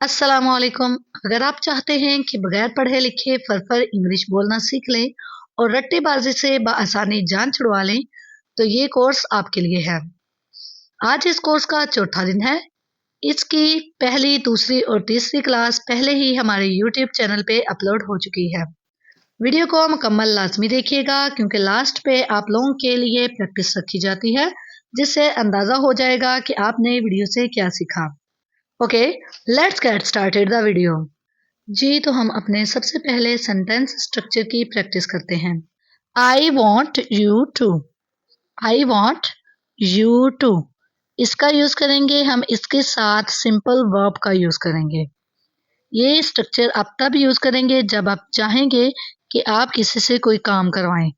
अस्सलामुअलैकुम। अगर आप चाहते हैं कि बगैर पढ़े लिखे फर इंग्लिश बोलना सीख लें और रट्टेबाजी से बआसानी जान छुड़वा लें, तो ये कोर्स आपके लिए है। आज इस कोर्स का चौथा दिन है। इसकी पहली, दूसरी और तीसरी क्लास पहले ही हमारे यूट्यूब चैनल पे अपलोड हो चुकी है। वीडियो को मुकम्मल लाजमी देखिएगा, क्योंकि लास्ट पे आप लोगों के लिए प्रैक्टिस रखी जाती है, जिससे अंदाज़ा हो जाएगा कि आपने वीडियो से क्या सीखा। Okay, let's get started the video. जी, तो हम अपने सबसे पहले सेंटेंस स्ट्रक्चर की प्रैक्टिस करते हैं। I want you to. I want you to, इसका यूज करेंगे हम, इसके साथ सिंपल वर्ब का यूज करेंगे। ये स्ट्रक्चर आप तब यूज करेंगे जब आप चाहेंगे कि आप किसी से कोई काम करवाएं।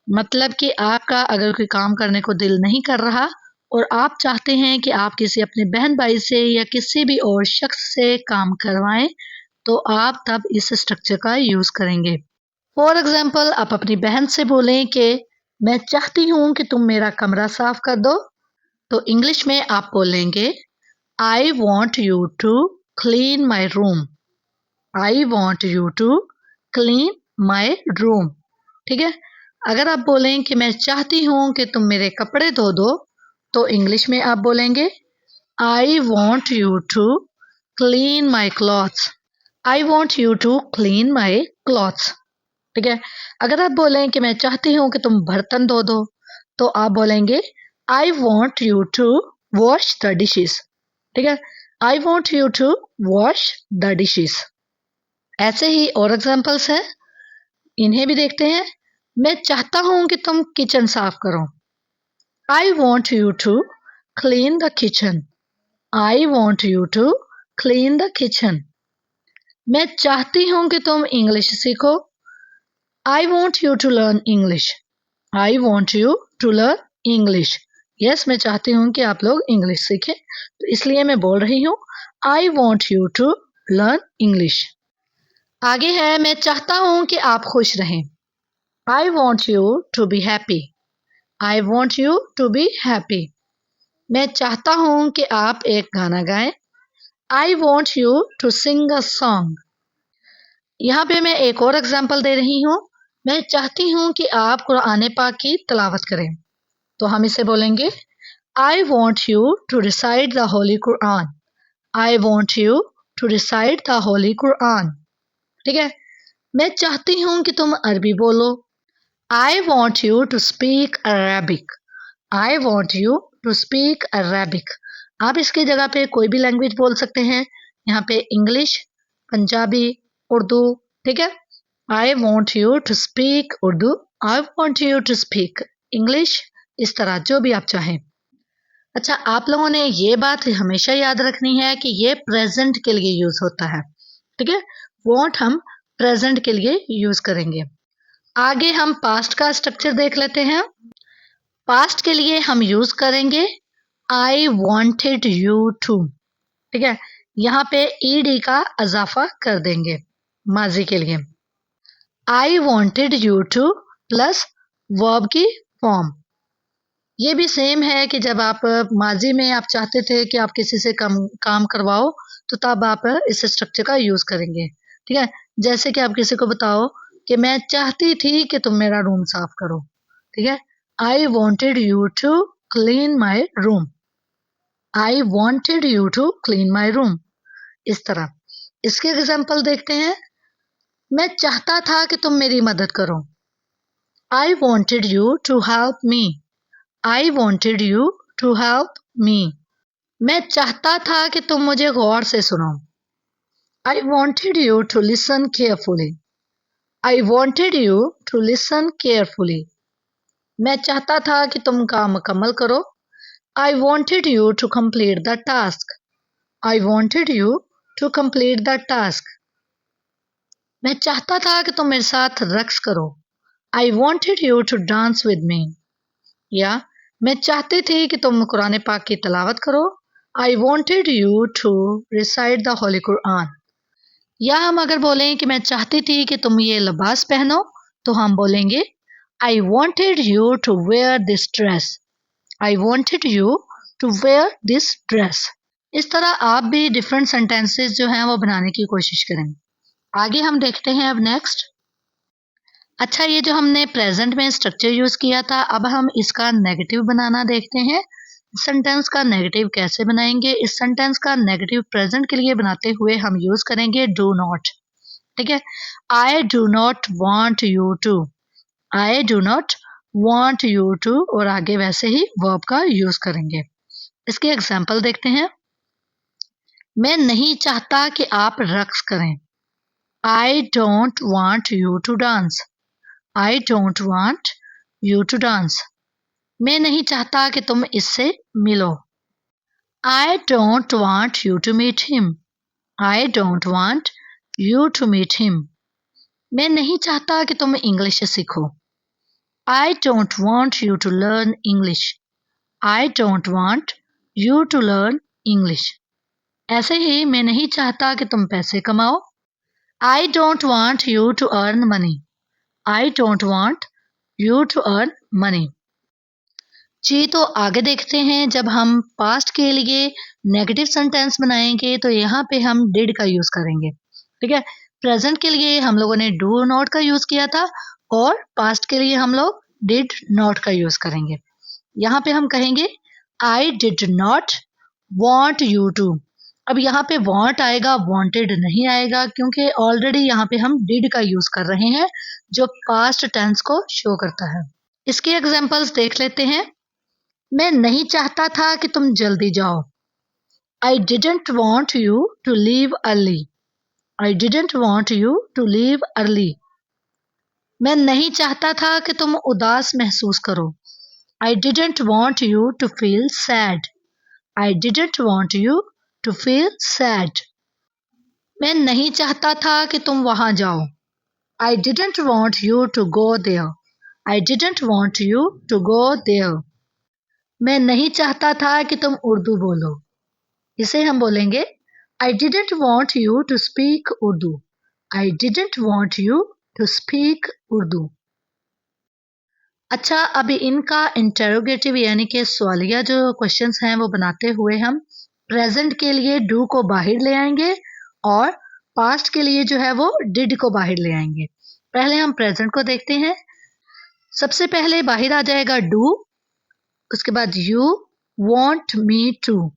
मतलब कि आपका अगर कोई काम करने को दिल नहीं कर रहा और आप चाहते हैं कि आप किसी अपने बहन भाई से या किसी भी और शख्स से काम करवाएं, तो आप तब इस स्ट्रक्चर का यूज करेंगे। फॉर एग्जाम्पल, आप अपनी बहन से बोलें कि मैं चाहती हूँ कि तुम मेरा कमरा साफ कर दो, तो इंग्लिश में आप बोलेंगे I want you to clean my room. I want you to clean my room. ठीक है। अगर आप बोलें कि मैं चाहती हूँ कि तुम मेरे कपड़े धो दो, तो इंग्लिश में आप बोलेंगे I want you to clean my clothes. I want you to clean my clothes. ठीक है। अगर आप बोलें कि मैं चाहती हूँ कि तुम बर्तन धो दो, तो आप बोलेंगे I want you to wash the dishes. ठीक है। I want you to wash the dishes. ऐसे ही और एग्जाम्पल्स हैं, इन्हें भी देखते हैं। मैं चाहता हूँ कि तुम किचन साफ करो। I want you to clean the kitchen. I want you to clean the kitchen. मैं चाहती हूँ कि तुम इंग्लिश सीखो। I want you to learn English. I want you to learn English. Yes, मैं चाहती हूँ कि आप लोग इंग्लिश सीखें, तो इसलिए मैं बोल रही हूँ I want you to learn English. आगे है, मैं चाहता हूँ कि आप खुश रहें। I want you to be happy. I want you to be happy. मैं चाहता हूँ कि आप एक गाना गाएं। I want you to sing a song. यहाँ पे मैं एक और एग्जाम्पल दे रही हूँ। मैं चाहती हूँ कि आप कुरान पाक की तिलावत करें, तो हम इसे बोलेंगे I want you to recite the holy Quran. I want you to recite the holy Quran. ठीक है। मैं चाहती हूँ कि तुम अरबी बोलो। I want you to speak Arabic. I want you to speak Arabic. आप इसकी जगह पे कोई भी लैंग्वेज बोल सकते हैं। यहाँ पे इंग्लिश, पंजाबी, उर्दू। ठीक है। I want you to speak Urdu. I want you to speak English. इस तरह जो भी आप चाहें। अच्छा, आप लोगों ने ये बात हमेशा याद रखनी है कि ये प्रेजेंट के लिए यूज होता है। ठीक है। वॉन्ट हम प्रेजेंट के लिए यूज करेंगे। आगे हम पास्ट का स्ट्रक्चर देख लेते हैं। पास्ट के लिए हम यूज करेंगे आई वॉन्टेड यू टू। ठीक है। यहाँ पे ईडी का इजाफा कर देंगे माजी के लिए। आई wanted you two plus verb की फॉर्म। ये भी सेम है कि जब आप माजी में आप चाहते थे कि आप किसी से काम करवाओ, तो तब आप इस स्ट्रक्चर का यूज करेंगे। ठीक है। जैसे कि आप किसी को बताओ कि मैं चाहती थी कि तुम मेरा रूम साफ करो। ठीक है। I wanted you to clean my room. I wanted you to clean my room. इस तरह इसके एग्जाम्पल देखते हैं। मैं चाहता था कि तुम मेरी मदद करो। I wanted you to help me. I wanted you to help me. मैं चाहता था कि तुम मुझे गौर से सुनो। I wanted you to listen carefully. I wanted you to listen carefully. मैं चाहता था कि तुम काम मुकम्मल करो। I wanted you to complete the task. I wanted you to complete the task. मैं चाहता था कि तुम मेरे साथ रक्स करो। I wanted you to dance with me. या मैं चाहती थी कि तुम कुरान पाक की तिलावत करो। I wanted you to recite the holy Quran. या हम अगर बोलें कि मैं चाहती थी कि तुम ये लिबास पहनो, तो हम बोलेंगे I wanted you to wear this dress. I wanted you to wear this dress. इस तरह आप भी डिफरेंट सेंटेंसेस जो हैं वो बनाने की कोशिश करें। आगे हम देखते हैं अब नेक्स्ट। अच्छा, ये जो हमने प्रेजेंट में स्ट्रक्चर यूज़ किया था, अब हम इसका नेगेटिव बनाना देखते हैं। सेंटेंस का नेगेटिव कैसे बनाएंगे? इस सेंटेंस का नेगेटिव प्रेजेंट के लिए बनाते हुए हम यूज़ करेंगे डू नॉट। ठीक है, I do not want you to. I do not want you to, और आगे वैसे ही वर्ब का यूज़ करेंगे। इसके एग्जाम्पल देखते हैं। मैं नहीं चाहता कि आप रक्स करें। I don't want you to dance. I don't want you to dance. मैं नहीं चाहता कि तुम इससे मिलो। I don't want you to meet him. I don't want you to meet him. मैं नहीं चाहता कि तुम इंग्लिश सीखो। I don't want you to learn English. I don't want you to learn English. ऐसे ही मैं नहीं चाहता कि तुम पैसे कमाओ। I don't want you to earn money. I don't want you to earn money. जी, तो आगे देखते हैं। जब हम पास्ट के लिए नेगेटिव सेंटेंस बनाएंगे तो यहाँ पे हम डिड का यूज करेंगे। ठीक है, प्रेजेंट के लिए हम लोगों ने डू नॉट का यूज किया था और पास्ट के लिए हम लोग डिड नॉट का यूज करेंगे। यहाँ पे हम कहेंगे I did not want you to. अब यहाँ पे वॉन्ट आएगा, वॉन्टेड नहीं आएगा, क्योंकि ऑलरेडी यहाँ पे हम डिड का यूज कर रहे हैं जो पास्ट टेंस को शो करता है। इसके एग्जांपल्स देख लेते हैं। मैं नहीं चाहता था कि तुम जल्दी जाओ। I didn't want you to leave early. I didn't want you to leave early. मैं नहीं चाहता था कि तुम उदास महसूस करो। I didn't want you to feel sad. I didn't want you to feel sad. मैं नहीं चाहता था कि तुम वहां जाओ। I didn't want you to go there. I didn't want you to go there. मैं नहीं चाहता था कि तुम उर्दू बोलो। इसे हम बोलेंगे I didn't want you to speak Urdu. I didn't want you to speak Urdu. अच्छा, अभी इनका इंटेरोगेटिव यानी कि सवालिया जो क्वेश्चंस हैं वो बनाते हुए हम प्रेजेंट के लिए डू को बाहर ले आएंगे और पास्ट के लिए जो है वो डिड को बाहर ले आएंगे। पहले हम प्रेजेंट को देखते हैं। सबसे पहले बाहर आ जाएगा डू, उसके बाद यू वांट मी टू।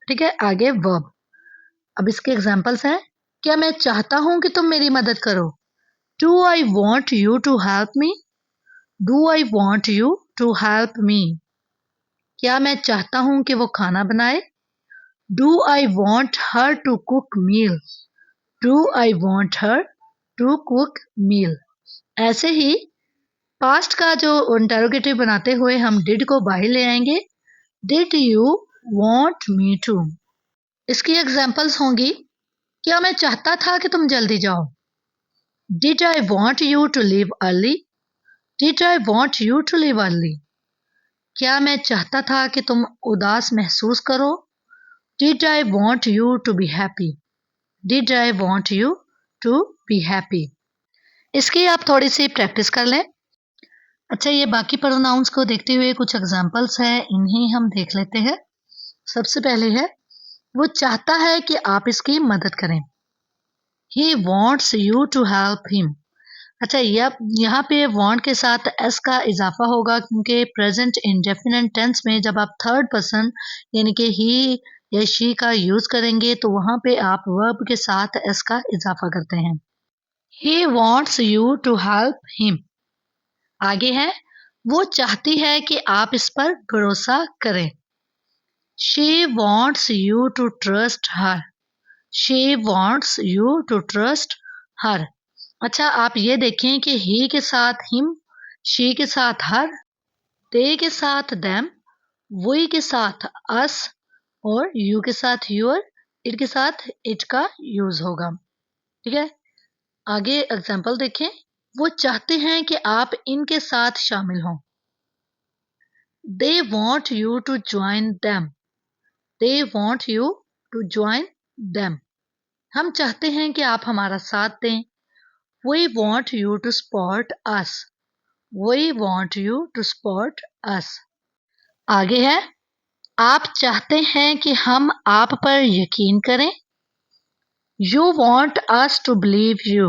ठीक है, आगे वर्ब। अब इसके एग्जाम्पल्स हैं। क्या मैं चाहता हूं कि तुम मेरी मदद करो। Do I want you to help me. Do I want you to help me. क्या मैं चाहता हूं कि वो खाना बनाए। Do I want her to cook meal. Do I want her to cook meal. ऐसे ही पास्ट का जो इंटरोगेटिव बनाते हुए हम डिड को बाहर ले आएंगे। Did you want me to. इसकी एग्जाम्पल्स होंगी। क्या मैं चाहता था कि तुम जल्दी जाओ। Did I want you to leave early? Did I want you to leave early? क्या मैं चाहता था कि तुम उदास महसूस करो। Did I want you to be happy? Did I want you to be happy? इसकी आप थोड़ी सी प्रैक्टिस कर लें। अच्छा, ये बाकी प्रोनाउंस को देखते हुए कुछ एग्जांपल्स हैं, इन्हें हम देख लेते हैं। सबसे पहले है वो चाहता है कि आप इसकी मदद करें। He wants you to help him. अच्छा, यहाँ पे want के साथ s का इजाफा होगा, क्योंकि प्रेजेंट इंडेफिनिट टेंस में जब आप थर्ड पर्सन यानी कि ही या शी का यूज करेंगे तो वहां पे आप वर्ब के साथ s का इजाफा करते हैं। He wants you to help him. आगे है वो चाहती है कि आप इस पर भरोसा करें। She wants you to trust her. She wants you to trust her. अच्छा, आप ये देखें कि ही के साथ हिम, शी के साथ हर, दे के साथ देम, वी के साथ अस और यू के साथ यूर, इट के साथ इट का यूज होगा। ठीक है, आगे एग्जाम्पल देखें। वो चाहते हैं कि आप इनके साथ शामिल हों। They want you to join them. They want you to join them. हम चाहते हैं कि आप हमारा साथ दें। We want you to support us. We want you to support us. आगे है आप चाहते हैं कि हम आप पर यकीन करें। You want us to believe you.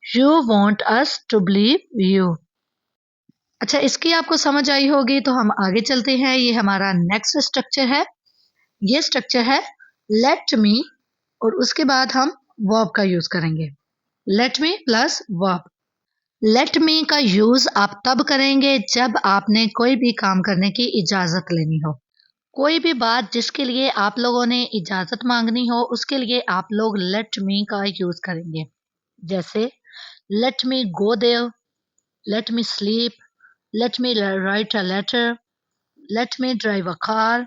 You want us to believe you. अच्छा, इसकी आपको समझ आई होगी तो हम आगे चलते हैं। ये हमारा नेक्स्ट स्ट्रक्चर है। ये स्ट्रक्चर है लेट मी और उसके बाद हम वर्ब का यूज करेंगे। Let me plus verb. Let me का यूज आप तब करेंगे जब आपने कोई भी काम करने की इजाजत लेनी हो। कोई भी बात जिसके लिए आप लोगों ने इजाजत मांगनी हो उसके लिए आप लोग लेट मी का यूज करेंगे। जैसे let me go there, let me sleep, let me write a letter, let me drive a car,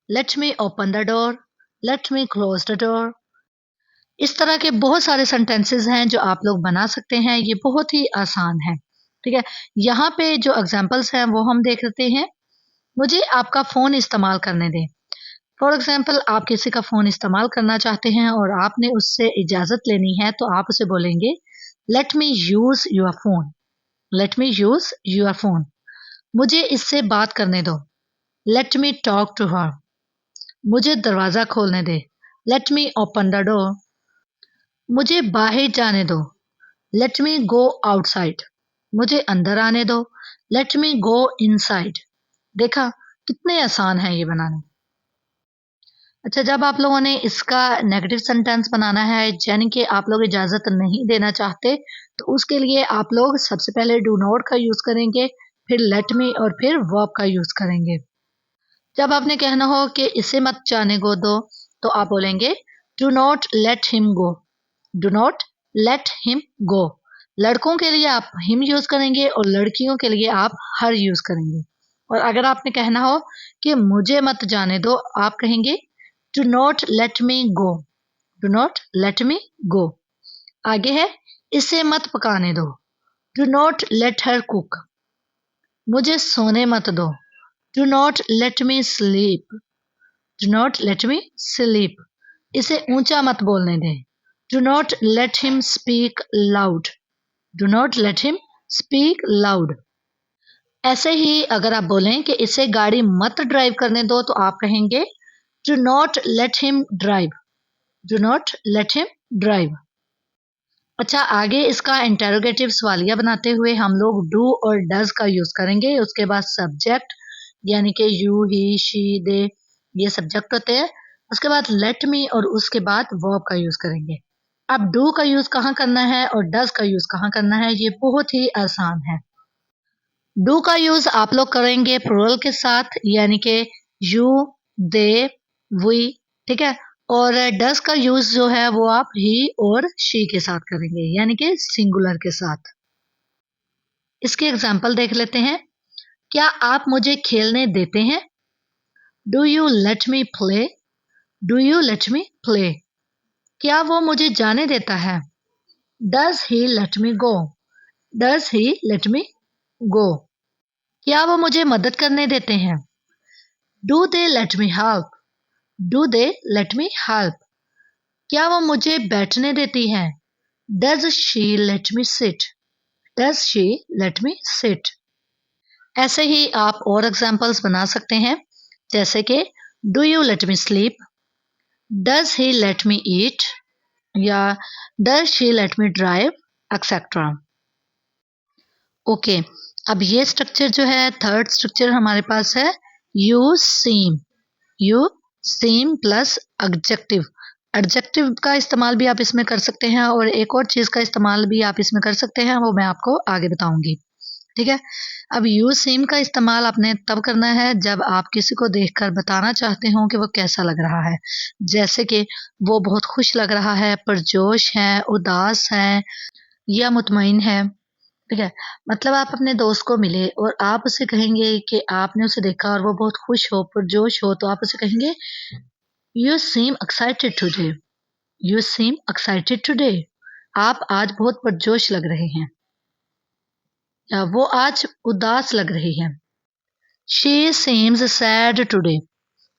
let me open the door, let me close the door. इस तरह के बहुत सारे सेंटेंसेस हैं जो आप लोग बना सकते हैं। ये बहुत ही आसान है। ठीक है, यहाँ पे जो एग्जांपल्स हैं वो हम देख लेते हैं। मुझे आपका फ़ोन इस्तेमाल करने दें। फॉर एग्जांपल, आप किसी का फ़ोन इस्तेमाल करना चाहते हैं और आपने उससे इजाज़त लेनी है तो आप उसे बोलेंगे let me use your phone. Let me use your phone. मुझे इससे बात करने दो। Let me talk to her. मुझे दरवाज़ा खोलने दे। Let me open the door. मुझे बाहर जाने दो। Let me go outside. मुझे अंदर आने दो। Let me go inside. देखा कितने आसान है ये बनाने। अच्छा, जब आप लोगों ने इसका नेगेटिव सेंटेंस बनाना है यानी कि आप लोग इजाज़त नहीं देना चाहते तो उसके लिए आप लोग सबसे पहले डू नॉट का यूज़ करेंगे, फिर लेट मी और फिर वर्ब का यूज़ करेंगे। जब आपने कहना हो कि इसे मत जाने को दो तो आप बोलेंगे do not let him go. Do not let him go. लड़कों के लिए आप हिम यूज़ करेंगे और लड़कियों के लिए आप हर यूज़ करेंगे। और अगर आपने कहना हो कि मुझे मत जाने दो, आप कहेंगे do not let me go. Do not let me go. आगे है इसे मत पकाने दो। Do not let her cook. मुझे सोने मत दो। Do not let me sleep. Do not let me sleep. इसे ऊंचा मत बोलने दें। Do not let him speak loud. Do not let him speak loud. ऐसे ही अगर आप बोलें कि इसे गाड़ी मत ड्राइव करने दो तो आप कहेंगे do not let him drive. Do not let him drive. अच्छा, आगे इसका इंटेरोगेटिव सवालिया बनाते हुए हम लोग डू और डज का यूज करेंगे। उसके बाद सब्जेक्ट यानी कि यू, ही, शी, दे, ये सब्जेक्ट होते हैं। उसके बाद लेट मी और उसके बाद वर्ब का यूज करेंगे। अब डू का यूज कहाँ करना है और डज का यूज कहाँ करना है, ये बहुत ही आसान है। डू का यूज आप लोग करेंगे प्लूरल के साथ यानी कि यू, दे, वी। ठीक है, और डज का यूज जो है वो आप ही और शी के साथ करेंगे यानी कि सिंगुलर के साथ। इसके एग्जाम्पल देख लेते हैं। क्या आप मुझे खेलने देते हैं? Do you let me play. Do you let me play. क्या वो मुझे जाने देता है? Does he let me go. Does he let me go. क्या वो मुझे मदद करने देते हैं? Do they let me help. Do they let me help. क्या वो मुझे बैठने देती हैं? Does she let me sit. Does she let me sit. ऐसे ही आप और एग्जाम्पल्स बना सकते हैं जैसे कि do you let me sleep. Does he let me eat या does she let me drive etcetera. Okay, अब ये स्ट्रक्चर जो है थर्ड स्ट्रक्चर हमारे पास है you seem. You seem plus adjective. Adjective का इस्तेमाल भी आप इसमें कर सकते हैं और एक और चीज़ का इस्तेमाल भी आप इसमें कर सकते हैं, वो मैं आपको आगे बताऊंगी। ठीक है, अब यू सीम का इस्तेमाल आपने तब करना है जब आप किसी को देखकर बताना चाहते हो कि वो कैसा लग रहा है। जैसे कि वो बहुत खुश लग रहा है, पुरजोश है, उदास है या मुतमईन है। ठीक है, मतलब आप अपने दोस्त को मिले और आप उसे कहेंगे कि आपने उसे देखा और वो बहुत खुश हो, पुरजोश हो, तो आप उसे कहेंगे you seem excited today. You seem excited today. आप आज बहुत पुरजोश लग रहे हैं या वो आज उदास लग रही है। She seems sad today.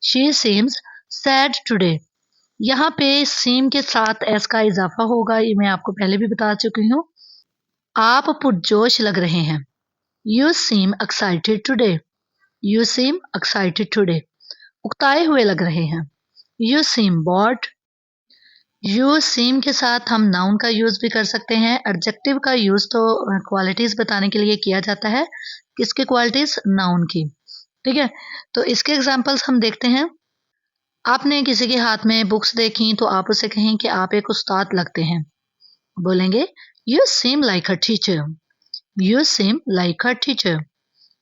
She seems sad today. यहाँ पे सीम के साथ एस का इजाफा होगा, ये मैं आपको पहले भी बता चुकी हूँ। आप पुरजोश लग रहे हैं। You seem excited today. You seem excited today. उकताए हुए लग रहे हैं। You seem bored. You seem के साथ हम नाउन का यूज भी कर सकते हैं। एडजेक्टिव का यूज तो क्वालिटीज बताने के लिए किया जाता है। किसकी क्वालिटीज? नाउन की। ठीक है, तो इसके एग्जांपल्स हम देखते हैं। आपने किसी के हाथ में बुक्स देखी तो आप उसे कहें कि आप एक उस्ताद लगते हैं। बोलेंगे you seem like a teacher. You seem like a teacher.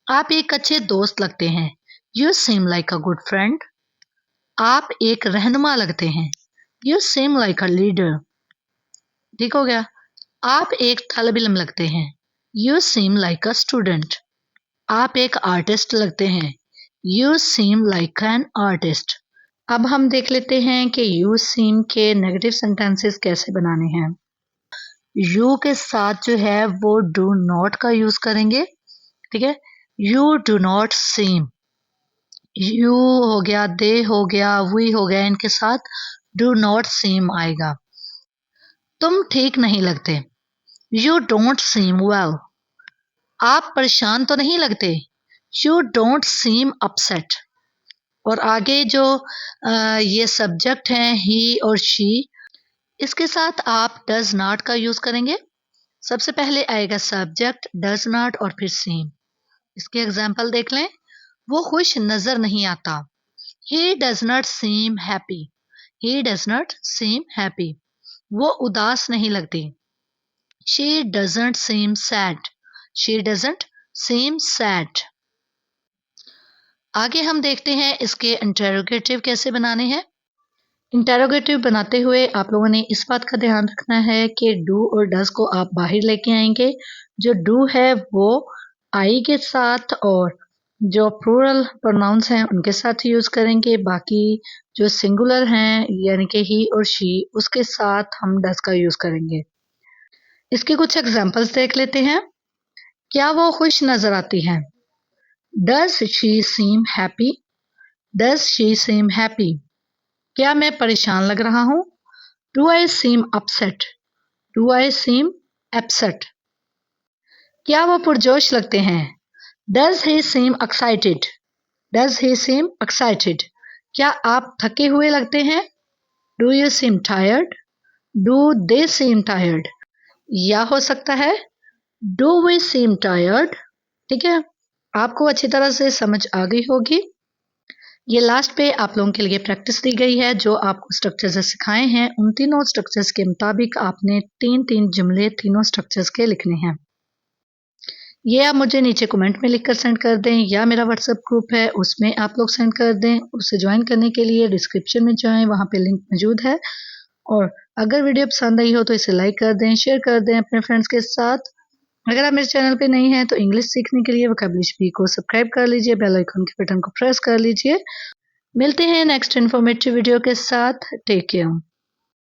आप एक अच्छे दोस्त लगते हैं। You seem like a good friend. आप एक रहनुमा लगते हैं। You seem like a leader. ठीक हो गया। आप एक तालिब इल्म लगते हैं। You seem like a student. आप एक आर्टिस्ट लगते हैं। You seem like an artist. अब हम देख लेते हैं कि यू सीम के नेगेटिव सेंटेंसेस कैसे बनाने हैं। यू के साथ जो है वो डू नॉट का यूज करेंगे। ठीक है, you do not seem. You हो गया, दे हो गया, वी हो गया, इनके साथ डू नॉट सीम आएगा। तुम ठीक नहीं लगते। You don't seem well. आप परेशान तो नहीं लगते। You don't seem upset. और आगे जो ये सब्जेक्ट हैं ही और शी, इसके साथ आप डज नॉट का यूज करेंगे। सबसे पहले आएगा सब्जेक्ट डज नॉट और फिर सीम। इसके एग्जाम्पल देख लें। वो खुश नजर नहीं आता। He does not seem happy. He does not seem happy. वो उदास नहीं लगती। She doesn't seam sad. She doesn't seam sad. आगे हम देखते हैं इसके इंटेरोगेटिव कैसे बनाने हैं। इंटेरोगेटिव बनाते हुए आप लोगों ने इस बात का ध्यान रखना है कि डू और डज को आप बाहर लेके आएंगे। जो डू है वो आई के साथ और जो प्लूरल प्रोनाउंस हैं उनके साथ यूज करेंगे। बाकी जो सिंगुलर हैं यानी कि ही और शी, उसके साथ हम डज का यूज करेंगे। इसके कुछ एग्जांपल्स देख लेते हैं। क्या वो खुश नजर आती है? Does she seem happy. Does she seem happy. क्या मैं परेशान लग रहा हूँ? Do I seem upset. Do I seem upset. क्या वो पुरजोश लगते हैं? Does he seem excited. Does he seem excited. क्या आप थके हुए लगते हैं? Do you seem tired. Do they seem tired. या हो सकता है डू वी सीम टायर्ड। ठीक है, आपको अच्छी तरह से समझ आ गई होगी। ये लास्ट पे आप लोगों के लिए प्रैक्टिस दी गई है। जो आपको स्ट्रक्चर्स सिखाए हैं उन तीनों स्ट्रक्चर्स के मुताबिक आपने तीन तीन जुमले तीनों स्ट्रक्चर्स के लिखने हैं। ये आप मुझे नीचे कमेंट में लिखकर सेंड कर दें या मेरा व्हाट्सएप ग्रुप है उसमें आप लोग सेंड कर दें। उसे ज्वाइन करने के लिए डिस्क्रिप्शन में जाएं, वहाँ पे लिंक मौजूद है। और अगर वीडियो पसंद आई हो तो इसे लाइक कर दें, शेयर कर दें अपने फ्रेंड्स के साथ। अगर आप मेरे चैनल पे नहीं हैं तो इंग्लिश सीखने के लिए वोकैबुलरी स्पीक को सब्सक्राइब कर लीजिए, बेल आइकन के बटन को प्रेस कर लीजिए। मिलते हैं नेक्स्ट इन्फॉर्मेटिव वीडियो के साथ। Take care.